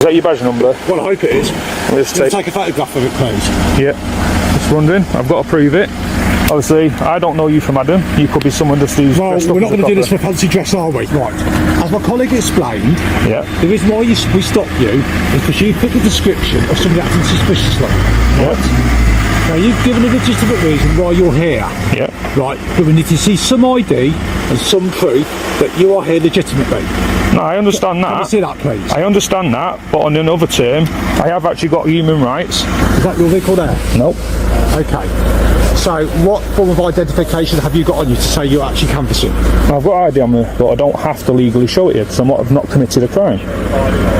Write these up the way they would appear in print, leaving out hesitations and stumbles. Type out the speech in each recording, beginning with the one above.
Is that your badge number? Well, I hope it is. Let's take a photograph of it, please. Yeah. Just wondering. I've got to prove it. Obviously, I don't know you from Adam. You could be someone just who's... Well, we're not going to do this for fancy dress, are we? Right. As my colleague explained, the reason why we stopped you is because you fit the description of somebody acting suspiciously. Right? Now, you've given a legitimate reason why you're here. Yeah. Right. But we need to see some ID and some proof that you are here legitimately. No, I understand that. Can you see that, please? I understand that, but on another term, I have actually got human rights. Is that your vehicle there? Nope. Okay. So, what form of identification have you got on you to say you're actually canvassing? I've got ID on me, but I don't have to legally show it yet because I've not committed a crime.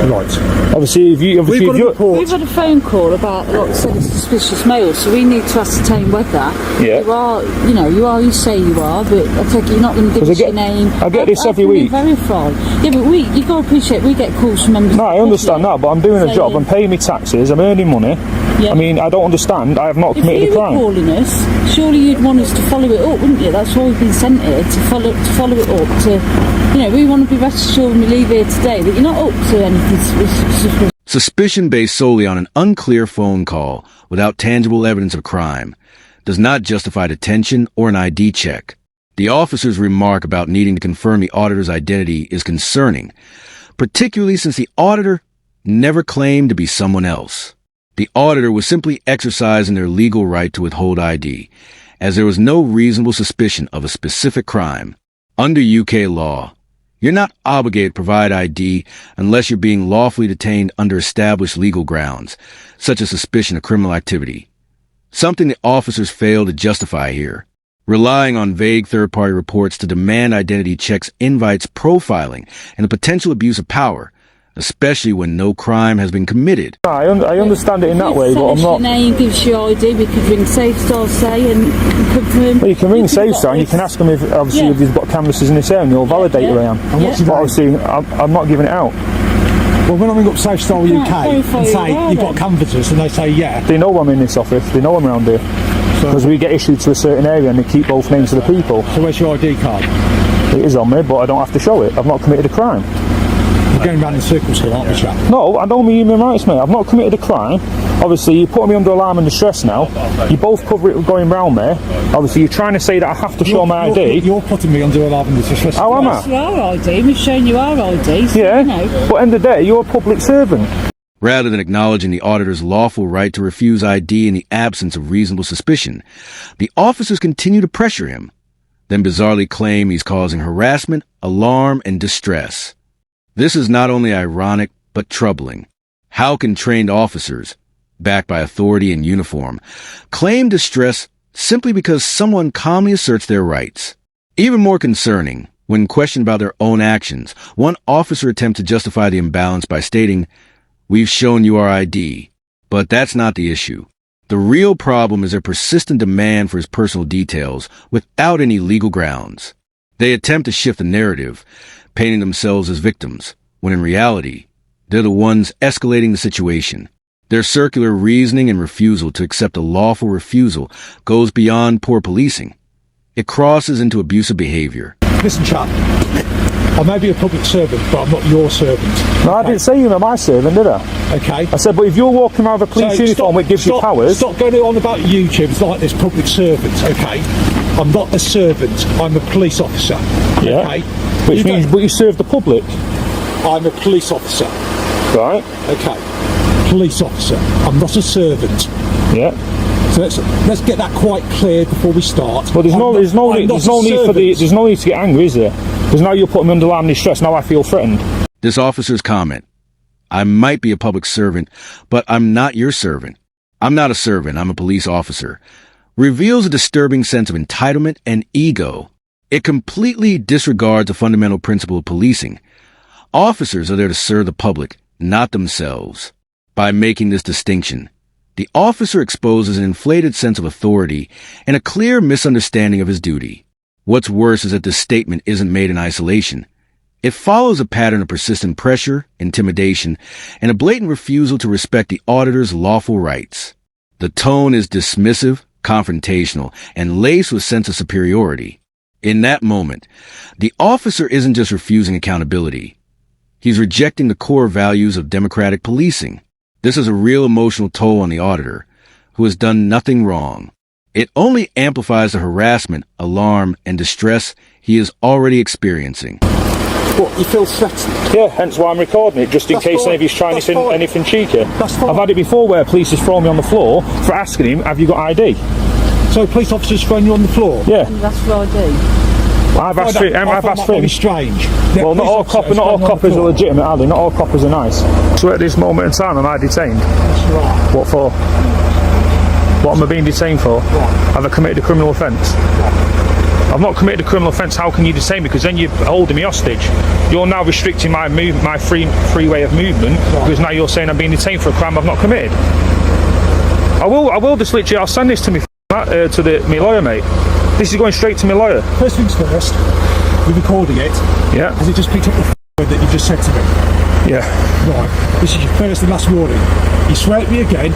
Right. Obviously, if you... We've had a phone call about suspicious males, so we need to ascertain whether you say you are, but I take it you're not going to give us your name. I get this every week. Verify. Yeah, but you've got to appreciate we get calls from members. No, I understand that, but I'm doing a job, I'm paying me taxes, I'm earning money. Yeah. I mean, I don't understand. I have not committed a crime. If you were calling us, surely you'd want us to follow it up, wouldn't you? That's why we've been sent here, to follow it up. We want to be rest assured when we leave here today that you're not up to anything. Suspicion based solely on an unclear phone call without tangible evidence of crime does not justify detention or an ID check. The officer's remark about needing to confirm the auditor's identity is concerning, particularly since the auditor never claimed to be someone else. The auditor was simply exercising their legal right to withhold ID, as there was no reasonable suspicion of a specific crime. Under UK law, you're not obligated to provide ID unless you're being lawfully detained under established legal grounds, such as suspicion of criminal activity. Something the officers failed to justify here. Relying on vague third-party reports to demand identity checks invites profiling and the potential abuse of power, especially when no crime has been committed. I understand it in that way, but I'm not... Your name gives you ID, we could ring SafeStar, say, and confirm... Well, you can ring SafeStar and you can ask them if, obviously, if they've got canvases in this area and you'll validate who I am. And what's your obviously, I'm not giving it out. Well, when I ring up SafeStar UK and say you've got canvases and they say they know I'm in this office, they know I'm around here. Because we get issued to a certain area and they keep both names of the people. So where's your ID card? It is on me, but I don't have to show it. I've not committed a crime. We're going round in circles here, aren't we, chap? No, I don't mean human rights, mate. I've not committed a crime. Obviously, you're putting me under alarm and distress now. You both cover it going round there. Obviously, you're trying to say that I have to show my ID. You're putting me under alarm and distress. How am I? You are ID. We've shown you our ID. So yeah, but at the end of the day, you're a public servant. Rather than acknowledging the auditor's lawful right to refuse ID in the absence of reasonable suspicion, the officers continue to pressure him, then bizarrely claim he's causing harassment, alarm, and distress. This is not only ironic, but troubling. How can trained officers, backed by authority in uniform, claim distress simply because someone calmly asserts their rights? Even more concerning, when questioned about their own actions, one officer attempted to justify the imbalance by stating, "We've shown you our ID." But that's not the issue. The real problem is their persistent demand for his personal details without any legal grounds. They attempt to shift the narrative, painting themselves as victims, when in reality, they're the ones escalating the situation. Their circular reasoning and refusal to accept a lawful refusal goes beyond poor policing. It crosses into abusive behavior. Listen, chap, I may be a public servant, but I'm not your servant. No, I didn't say you were my servant, did I? Okay. I said, but if you're walking around with a police uniform, which gives you powers... Stop going on about YouTube. It's like this public servant, okay? I'm not a servant. I'm a police officer, okay? Which means, but you serve the public. I'm a police officer. Right. Okay. Police officer. I'm not a servant. Yeah. So let's get that quite clear before we start. Well, there's no need to get angry, is there? Because now you're putting me under alarm and distress. Now I feel threatened. This officer's comment, "I might be a public servant, but I'm not your servant. I'm not a servant, I'm a police officer," reveals a disturbing sense of entitlement and ego. It completely disregards a fundamental principle of policing. Officers are there to serve the public, not themselves. By making this distinction, the officer exposes an inflated sense of authority and a clear misunderstanding of his duty. What's worse is that this statement isn't made in isolation. It follows a pattern of persistent pressure, intimidation, and a blatant refusal to respect the auditor's lawful rights. The tone is dismissive, confrontational, and laced with sense of superiority. In that moment, the officer isn't just refusing accountability. He's rejecting the core values of democratic policing. This is a real emotional toll on the auditor, who has done nothing wrong. It only amplifies the harassment, alarm, and distress he is already experiencing. What, you feel threatened? Yeah, hence why I'm recording it, just in case anybody's trying anything cheeky. That's fine. I've had it before where police has thrown me on the floor for asking him, have you got ID? So police officers thrown you on the floor? Yeah. And that's what I do. Well, I've asked for him. Very strange. Well, not all coppers are legitimate, are they? Not all coppers are nice. So at this moment in time, am I detained? That's right. What for? What am I being detained for? Have I committed a criminal offence? I've not committed a criminal offence. How can you detain me? Because then you're holding me hostage. You're now restricting my free way of movement, because now you're saying I'm being detained for a crime I've not committed. I will just literally, I'll send this to me my lawyer, mate. This is going straight to my lawyer. First things first, we're recording it. Yeah. Has it just picked up the word that you just said to me? Yeah. Right. This is your first and last warning. You swear at me again,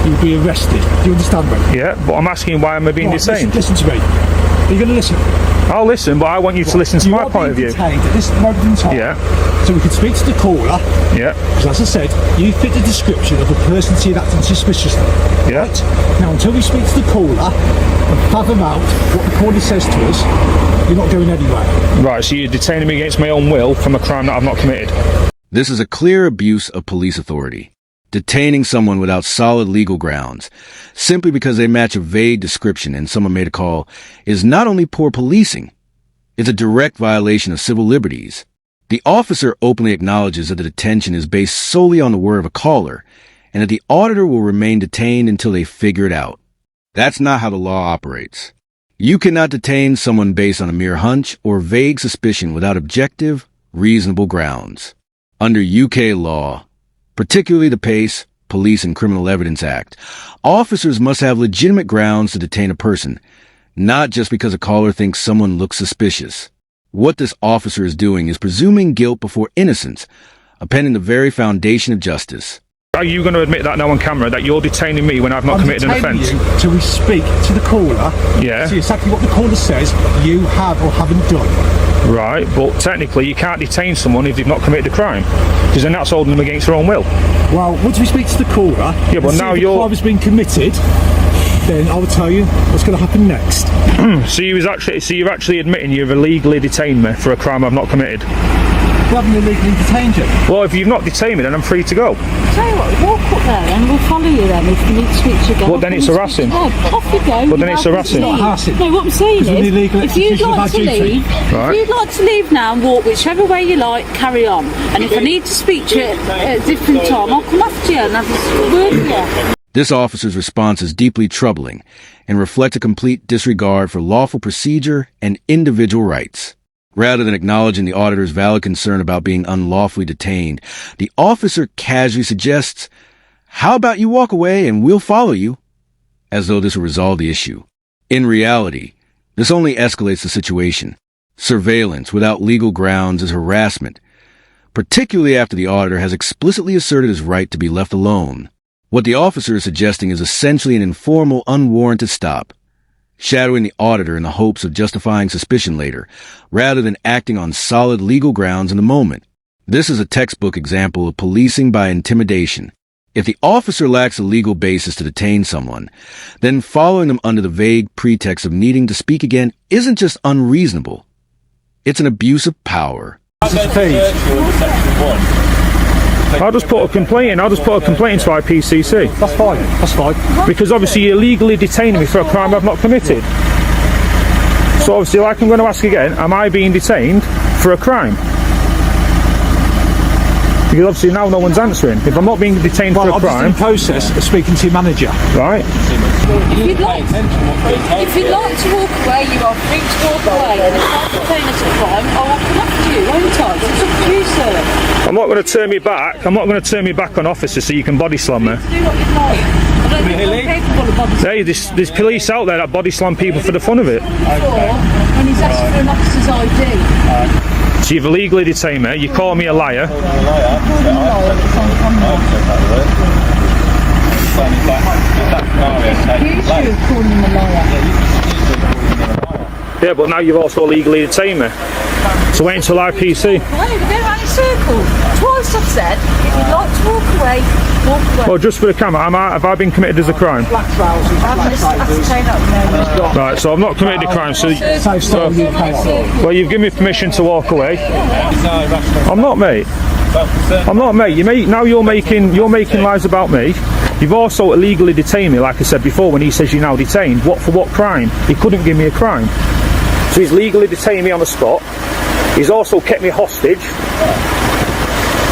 you'll be arrested. Do you understand me? Yeah, but I'm asking why am I being detained? Listen to me. Are you going to listen? I'll listen, but I want you to listen to my point of view. Detained at this moment in time. Yeah. So we can speak to the caller. Yeah. Because as I said, you fit the description of a person seen acting suspiciously. Yeah. Right? Now, until we speak to the caller and fathom out what the caller says to us, you're not going anywhere. Right, so you're detaining me against my own will from a crime that I've not committed. This is a clear abuse of police authority. Detaining someone without solid legal grounds, simply because they match a vague description and someone made a call, is not only poor policing, it's a direct violation of civil liberties. The officer openly acknowledges that the detention is based solely on the word of a caller, and that the auditor will remain detained until they figure it out. That's not how the law operates. You cannot detain someone based on a mere hunch or vague suspicion without objective, reasonable grounds. Under UK law, particularly the PACE, Police and Criminal Evidence Act, officers must have legitimate grounds to detain a person, not just because a caller thinks someone looks suspicious. What this officer is doing is presuming guilt before innocence, upending the very foundation of justice. Are you going to admit that now on camera, that you're detaining me when I've not committed an offence? Till we speak to the caller. Yeah. See exactly what the caller says you have or haven't done. Right, but technically you can't detain someone if they've not committed a crime, because then that's holding them against their own will. Well, once we speak to the caller, yeah, but now the crime has been committed, then I will tell you what's going to happen next. So you're actually admitting you've illegally detained me for a crime I've not committed? We haven't illegally detained you. Well, if you've not detained me, then I'm free to go. Tell you what, walk up there and we'll follow you then if you need to speak to you again. Well, then it's harassing. Off you go. But then it's harassing. It's not harassing. No, what I'm saying is, if you'd like to leave, Right. if you'd like to leave now and walk whichever way you like, carry on. And if I need to speak to you at a different time, I'll come after you and have a word with you. This officer's response is deeply troubling and reflects a complete disregard for lawful procedure and individual rights. Rather than acknowledging the auditor's valid concern about being unlawfully detained, the officer casually suggests, "How about you walk away and we'll follow you?" as though this will resolve the issue. In reality, this only escalates the situation. Surveillance without legal grounds is harassment, particularly after the auditor has explicitly asserted his right to be left alone. What the officer is suggesting is essentially an informal, unwarranted stop, shadowing the auditor in the hopes of justifying suspicion later, rather than acting on solid legal grounds in the moment. This is a textbook example of policing by intimidation. If the officer lacks a legal basis to detain someone, then following them under the vague pretext of needing to speak again isn't just unreasonable. It's an abuse of power. I'll just put a complaint in. I'll just put a complaint into IPCC. That's fine. That's fine. Because obviously you're illegally detaining me for a crime I've not committed. So obviously, like I'm going to ask again, am I being detained for a crime? Because obviously now no one's answering. If I'm not being detained for a crime... I'm just in the process of speaking to your manager. Right. If you'd like to walk away, you are free to walk away. And if I detain us a crime, I will come after you, won't I? It's up to you, sir. I'm not going to turn me back. I'm not going to turn me back on officers so you can body slam me. Do what you'd like. I don't think I'm capable of body slamming. Hey, there's police out there that body slam people for the fun of it. When he's asking for an officer's ID. So you've illegally detained me, you call me a liar. Yeah, but now you've also illegally detained me. So wait until IPC. Why are we going around in circles? Twice I've said, if you'd like to walk away, walk away. Well, just for the camera, have I been committed as a crime? Black trousers, I haven't ascertained that at the moment. Right, so I've not committed a crime, so... Safe stolen UK. Well, you've given me permission to walk away. I'm not, mate. I'm not, mate. Now you're making lies about me. You've also illegally detained me, like I said before, when he says you're now detained. For what crime? He couldn't give me a crime. So he's legally detained me on the spot. He's also kept me hostage.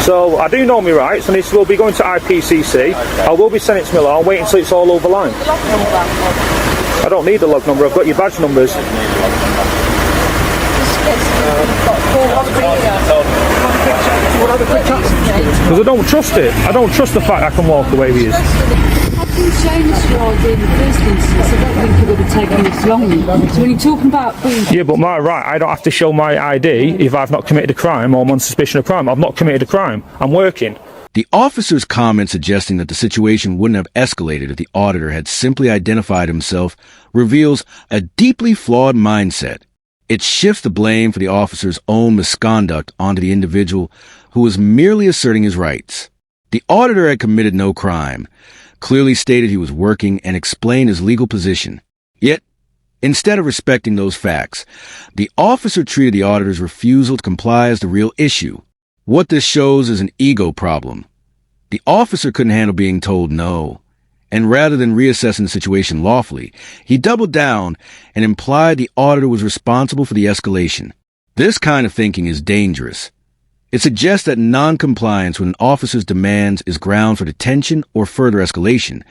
So I do know my rights, and this will be going to IPCC. I will be sending it to my law. I'll wait until it's all over the line. I don't need the log number. I've got your badge numbers. Because I don't trust it. I don't trust the fact I can walk away with you. I've been showing this your ID in the first instance. I don't think it would have taken this long. So when you're talking about being... Yeah, but my right, I don't have to show my ID if I've not committed a crime or I'm on suspicion of crime. I've not committed a crime. I'm working. The officer's comment suggesting that the situation wouldn't have escalated if the auditor had simply identified himself reveals a deeply flawed mindset. It shifts the blame for the officer's own misconduct onto the individual who was merely asserting his rights. The auditor had committed no crime, clearly stated he was working, and explained his legal position. Yet, instead of respecting those facts, the officer treated the auditor's refusal to comply as the real issue. What this shows is an ego problem. The officer couldn't handle being told no, and rather than reassessing the situation lawfully, he doubled down and implied the auditor was responsible for the escalation. This kind of thinking is dangerous. It suggests that non-compliance with an officer's demands is ground for detention or further escalation,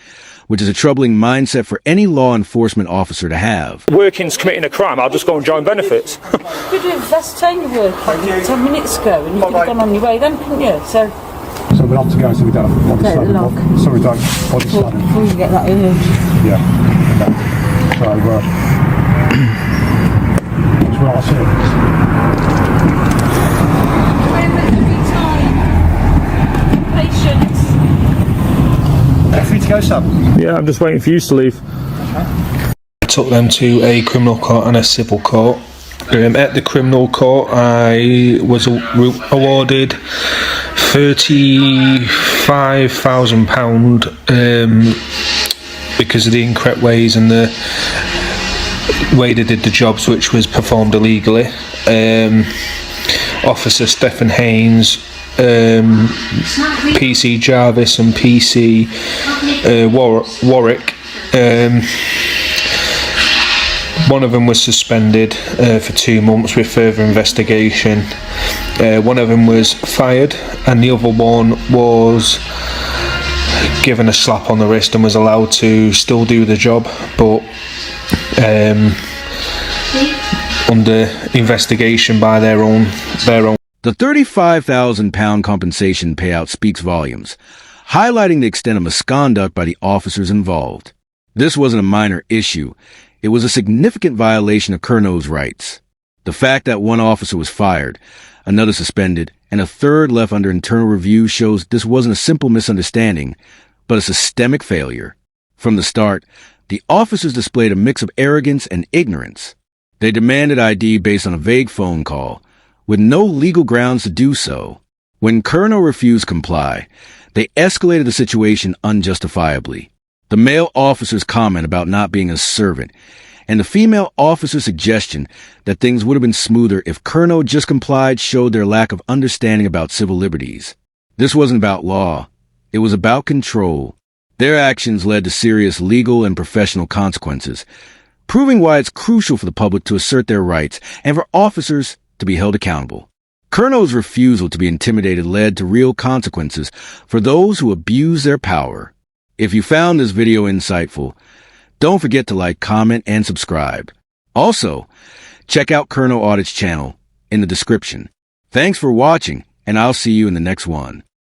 which is a troubling mindset for any law enforcement officer to have. Working's committing a crime, I'll just go and join benefits. You could have ascertained your work 10 minutes ago and you could have gone on your way then, couldn't you? So we'll have to go so we don't body take the slam. log. So we don't body slam. Before you get that urge. Yeah. Okay. So, that's what I said. Free to go, Sam? Yeah, I'm just waiting for you to leave. I took them to a criminal court and a civil court. At the criminal court, I was awarded £35,000 because of the incorrect ways and the way they did the jobs, which was performed illegally. Officer Stephen Haynes, PC Jarvis and PC Warwick. One of them was suspended for 2 months with further investigation. One of them was fired, and the other one was given a slap on the wrist and was allowed to still do the job, but under investigation by their own. The £35,000 compensation payout speaks volumes, highlighting the extent of misconduct by the officers involved. This wasn't a minor issue. It was a significant violation of Curno's rights. The fact that one officer was fired, another suspended, and a third left under internal review shows this wasn't a simple misunderstanding, but a systemic failure. From the start, the officers displayed a mix of arrogance and ignorance. They demanded ID based on a vague phone call, with no legal grounds to do so. When Curno refused to comply, they escalated the situation unjustifiably. The male officer's comment about not being a servant, and the female officer's suggestion that things would have been smoother if Curno just complied showed their lack of understanding about civil liberties. This wasn't about law. It was about control. Their actions led to serious legal and professional consequences, proving why it's crucial for the public to assert their rights and for officers to be held accountable. Curno's refusal to be intimidated led to real consequences for those who abuse their power. If you found this video insightful, don't forget to like, comment, and subscribe. Also, check out Curno Audit's channel in the description. Thanks for watching, and I'll see you in the next one.